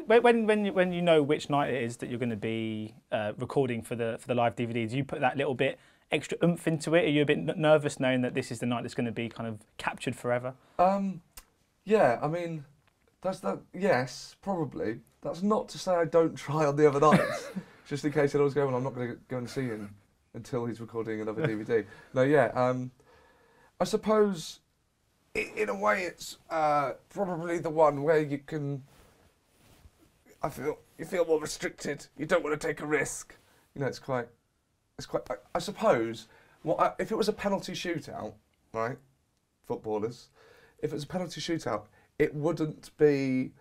When you know which night it is that you're going to be recording for the live DVD, do you put that little bit extra oomph into it? Are you a bit nervous knowing that this is the night that's going to be kind of captured forever? Yeah, I mean, yes, probably. That's not to say I don't try on the other nights, just in case it always go on. I'm not going to go and see him until he's recording another DVD. No, yeah. I suppose, in a way, it's probably the one where you can. You feel more restricted. You don't want to take a risk. You know, it's quite. I suppose. If it was a penalty shootout, right? Footballers. If it was a penalty shootout, it wouldn't be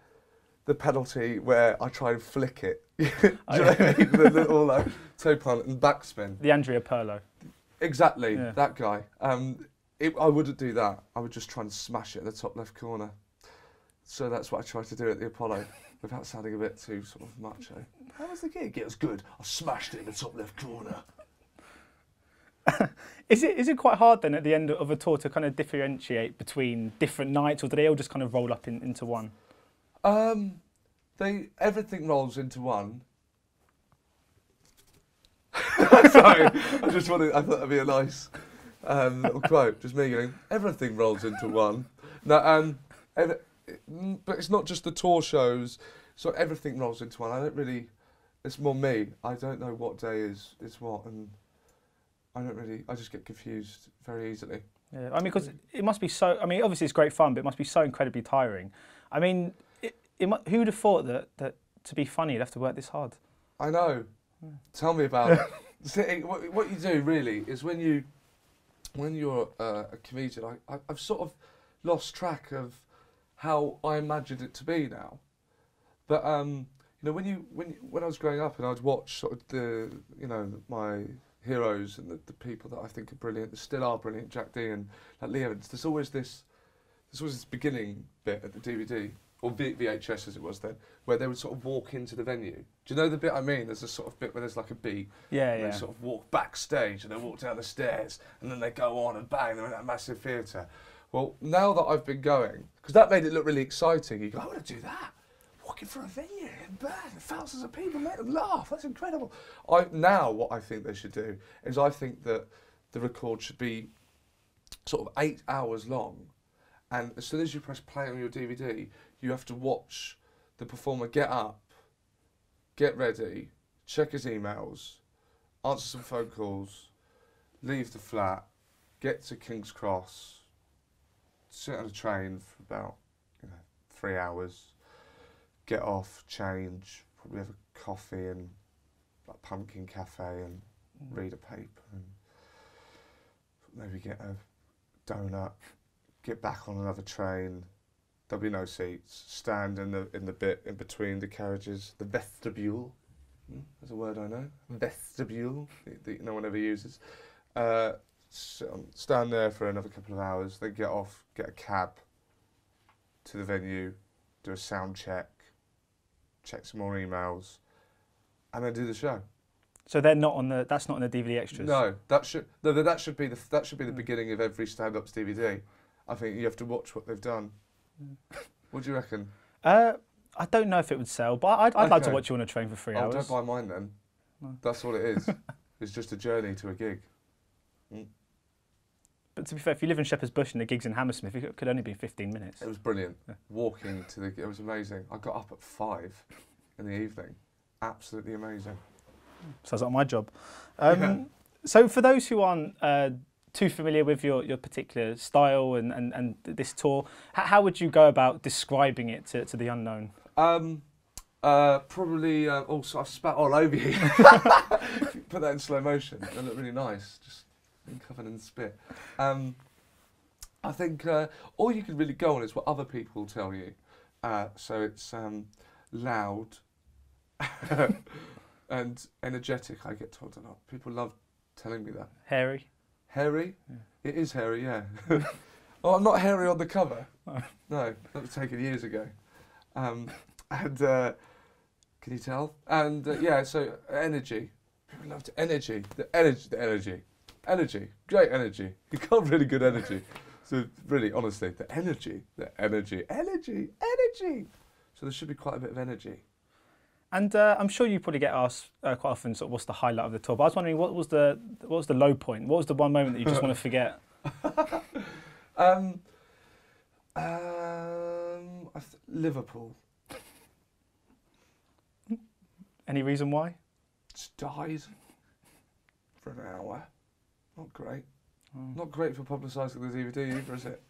the penalty where I try and flick it. Do you know what I mean? The little toe plant and backspin. The Andrea Pirlo. Exactly, yeah. That guy. I wouldn't do that. I would just try and smash it in the top left corner. So that's what I tried to do at the Apollo, without sounding a bit too sort of macho. How was the gig? It was good. I smashed it in the top left corner. Is it quite hard then at the end of a tour to kind of differentiate between different nights, or do they all just kind of roll up into one? Everything rolls into one. Sorry, I thought that'd be a nice little quote. Just me going, everything rolls into one. No, but it's not just the tour shows. So everything rolls into one. It's more me. I don't know what day is what, and I just get confused very easily. Yeah, I mean, because it must be so. I mean, obviously it's great fun, but it must be so incredibly tiring. I mean, who would have thought that to be funny you'd have to work this hard? I know. Yeah. Tell me about it. See, what you do really is when you're a comedian, I've sort of lost track of how I imagined it to be now. But you know, when I was growing up and I'd watch sort of my heroes and the people that I think are brilliant, that still are brilliant, Jack D and Lee Evans. There's always this beginning bit at the DVD, or VHS as it was then, where they would sort of walk into the venue. Do you know the bit I mean? There's a sort of bit where there's like a beat. Yeah. They sort of walk backstage and they walk down the stairs and then they go on and bang, they're in that massive theatre. Well, now that I've been going, because that made it look really exciting. You go, I want to do that. Walking through a venue and bang, thousands of people make them laugh. That's incredible. Now what I think they should do is I think that the record should be sort of 8 hours long, and as soon as you press play on your DVD, you have to watch the performer get up, get ready, check his emails, answer some phone calls, leave the flat, get to King's Cross, sit on a train for about 3 hours, get off, change, probably have a coffee and like Pumpkin Cafe and read a paper and maybe get a donut, get back on another train. There'll be no seats. Stand in the bit in between the carriages, the vestibule. That's a word I know. Vestibule that no one ever uses. Stand there for another couple of hours. Then get off, get a cab to the venue, do a sound check. Check some more emails, and then do the show. So they're not on the. That's not on the DVD extras. No, that should be the beginning of every stand-up's DVD. I think you have to watch what they've done. What do you reckon? I don't know if it would sell, but I'd like to watch you on a train for 3 hours. Don't buy mine then. No. That's all it is. It's just a journey to a gig. But to be fair, if you live in Shepherd's Bush and the gig's in Hammersmith, it could only be 15 minutes. It was brilliant. Yeah. Walking to it was amazing. I got up at 5 in the evening. Absolutely amazing. Sounds like my job. So for those who aren't too familiar with your particular style and this tour, how would you go about describing it to the unknown? Probably, also I've spat all over you. Put that in slow motion. That looked really nice. Just covered in spit. I think all you can really go on is what other people tell you. So it's loud and energetic, I get told a lot. People love telling me that. Hairy? Hairy? Yeah. It is hairy, yeah. Oh, I'm not hairy on the cover. Oh. No, that was taken years ago. And can you tell? And yeah, so energy. People love energy. The energy. Energy, great energy. You got really good energy. So really, honestly, the energy. So there should be quite a bit of energy. And I'm sure you probably get asked quite often, sort of, what's the highlight of the tour? But I was wondering, what was the low point? What was the one moment that you just want to forget? Liverpool. Any reason why? Just died for an hour. Not great. Not great for publicising the DVD either, is it?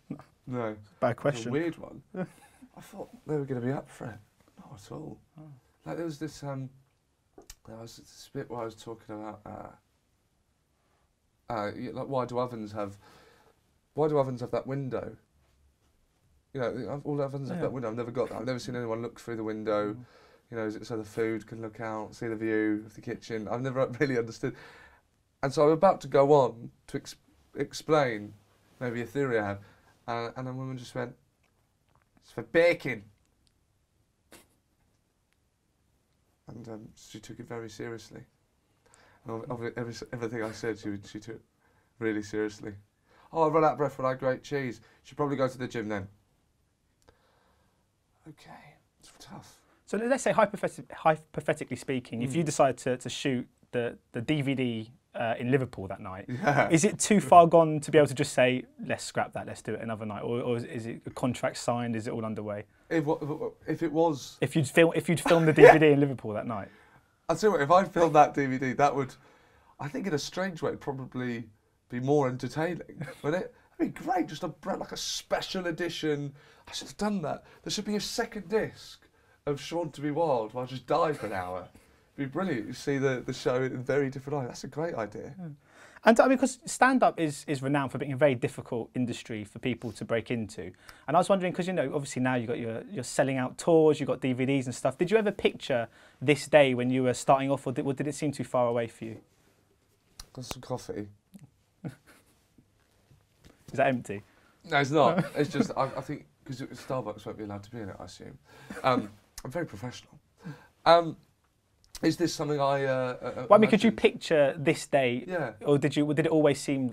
No. Bad question. It's a weird one. I thought they were going to be up for it. Not at all. Like there was this this bit where I was talking about like why do ovens have that window? You know, all ovens have that window. I've never got that. I've never seen anyone look through the window. You know, so the food can look out, see the view of the kitchen. I've never really understood. And so I'm about to go on to explain maybe a theory I had, and a woman just went, "It's for baking." And she took it very seriously. And everything I said, she took really seriously. Oh, I run out of breath when I grate cheese. Should probably go to the gym then. Okay, it's tough. So let's say, hypothetically speaking, if you decide to shoot the DVD in Liverpool that night, is it too far gone to be able to just say, let's scrap that, let's do it another night? Or is it a contract signed, is it all underway? If it was... If you'd filmed the DVD in Liverpool that night? I'll tell you what, if I filmed that DVD, that would, I think in a strange way, probably be more entertaining, wouldn't it? That'd be great, just like a special edition. I should have done that. There should be a second disc of Seann to be Wild where I just die for an hour. It'd be brilliant. You see the show in a very different light. That's a great idea. Yeah. And I mean, because stand-up is renowned for being a very difficult industry for people to break into. And I was wondering, because, you know, obviously now you've got your selling out tours, you've got DVDs and stuff. Did you ever picture this day when you were starting off, or did it seem too far away for you? Got some coffee. Is that empty? No, it's not. It's just, I think, because Starbucks won't be allowed to be in it, I assume. I'm very professional. Is this something well, I mean, could you picture this day? Yeah. Or did it always seem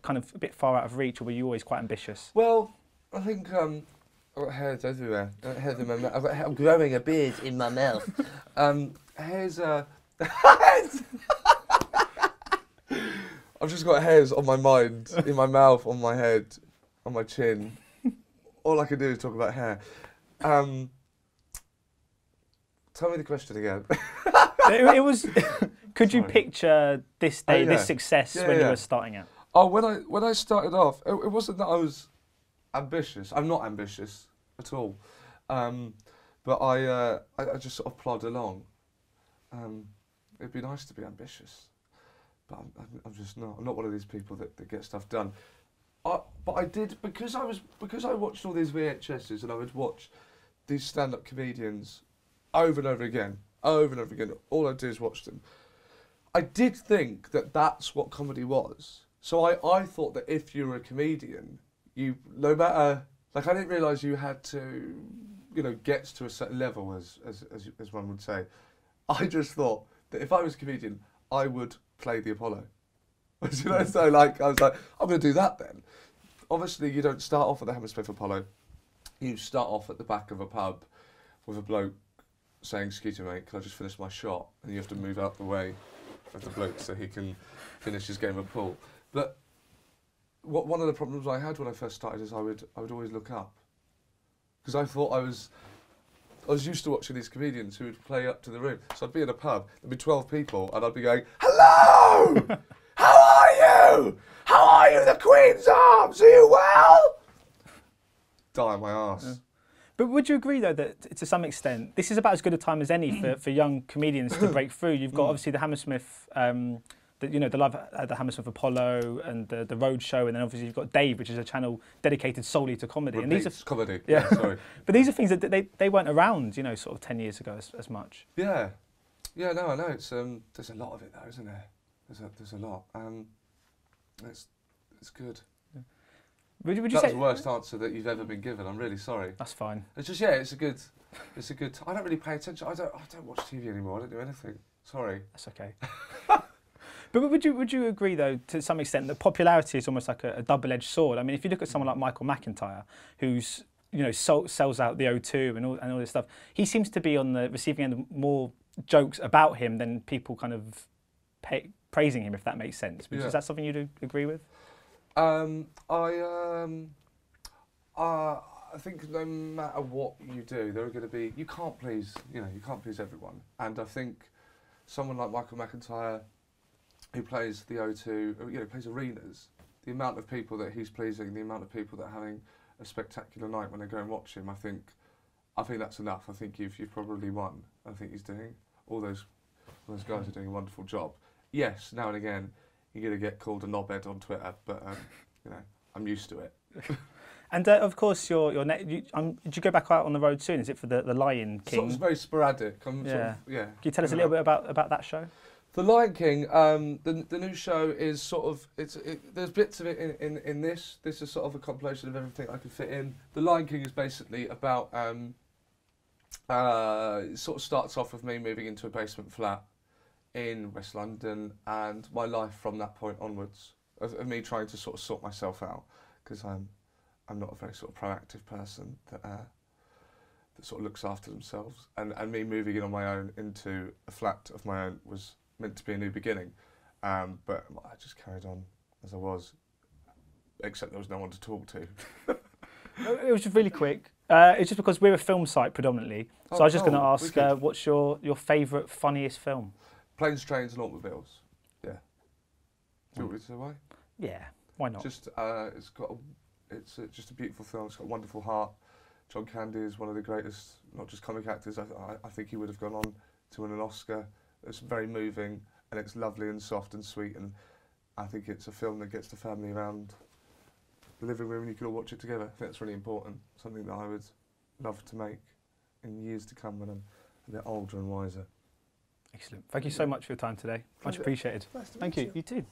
kind of a bit far out of reach, or were you always quite ambitious? Well, I think I've got hairs everywhere. I've got hairs in my mouth. I'm growing a beard in my mouth. Hairs. I've just got hairs on my mind, in my mouth, on my head, on my chin. All I can do is talk about hair. Tell me the question again. it was. Could you picture this day, this success when you were starting out? Oh, when I started off, it wasn't that I was ambitious. I'm not ambitious at all. But I just sort of plod along. It'd be nice to be ambitious, but I'm just not. I'm not one of these people that get stuff done. But I did because I watched all these VHSs and I would watch these stand-up comedians over and over again. All I do is watch them. I did think that that's what comedy was. So I thought that if you were a comedian, no matter, like, I didn't realise you had to, you know, get to a certain level, as one would say. I just thought that if I was a comedian, I would play the Apollo. You know, so like, I was like, I'm going to do that then. Obviously, you don't start off at the Hammersmith Apollo. You start off at the back of a pub with a bloke saying, "Excuse me, mate, can I just finish my shot?" And you have to move out the way of the bloke so he can finish his game of pool. But one of the problems I had when I first started is I would always look up, because I thought I was used to watching these comedians who would play up to the room. So I'd be in a pub, there'd be 12 people, and I'd be going, "Hello! How are you? How are you, the Queen's Arms? Are you well?" Die on my arse. Yeah. But would you agree, though, that to some extent, this is about as good a time as any for young comedians to break through? You've got obviously the Hammersmith, the Live at the Hammersmith Apollo and the Road Show, and then obviously you've got Dave, which is a channel dedicated solely to comedy. Repeats, and these are comedy. Yeah, sorry. But these are things that they weren't around, you know, sort of 10 years ago as much. Yeah, no, I know. It's there's a lot of it though, isn't there? There's a lot. It's good. Would you That's say the worst answer that you've ever been given. I'm really sorry. That's fine. It's just it's a good. I don't really pay attention. I don't watch TV anymore. I don't do anything. Sorry. That's okay. But would you agree, though, to some extent, that popularity is almost like a double-edged sword? I mean, if you look at someone like Michael McIntyre, who's sells out the O2 and all this stuff. He seems to be on the receiving end of more jokes about him than people kind of praising him, if that makes sense. Is that something you do agree with? I think no matter what you do, there are going to be, you can't please everyone. And I think someone like Michael McIntyre, who plays the O2, plays arenas, the amount of people that he's pleasing, the amount of people that are having a spectacular night when they go and watch him, I think that's enough. I think you've probably won. I think he's doing, all those guys are doing a wonderful job. Yes, now and again, you're going to get called a knobhead on Twitter, but I'm used to it. And of course, did you go back out on the road soon? Is it for the Lion King? It's very sporadic. Can you tell us a little bit about that show? The Lion King, the new show is sort of, there's bits of it in this. This is sort of a compilation of everything I could fit in. The Lion King is basically about, it sort of starts off with me moving into a basement flat in West London and my life from that point onwards, of me trying to sort of sort myself out, because I'm not a very sort of proactive person that sort of looks after themselves, and me moving in on my own into a flat of my own was meant to be a new beginning, but I just carried on as I was, except there was no one to talk to. It was just really quick. It's just because we're a film site predominantly, so I was just going to ask, what's your favourite, funniest film? Planes, Trains and Automobiles. Yeah. Do you want me to say why? Yeah, why not? Just it's just a beautiful film. It's got a wonderful heart. John Candy is one of the greatest, not just comic actors. I think he would have gone on to win an Oscar. It's very moving and it's lovely and soft and sweet, and I think it's a film that gets the family around the living room and you can all watch it together. I think that's really important. Something that I would love to make in years to come when I'm a bit older and wiser. Excellent. Thank you so much for your time today. Much appreciated. Nice to meet Thank you. You too.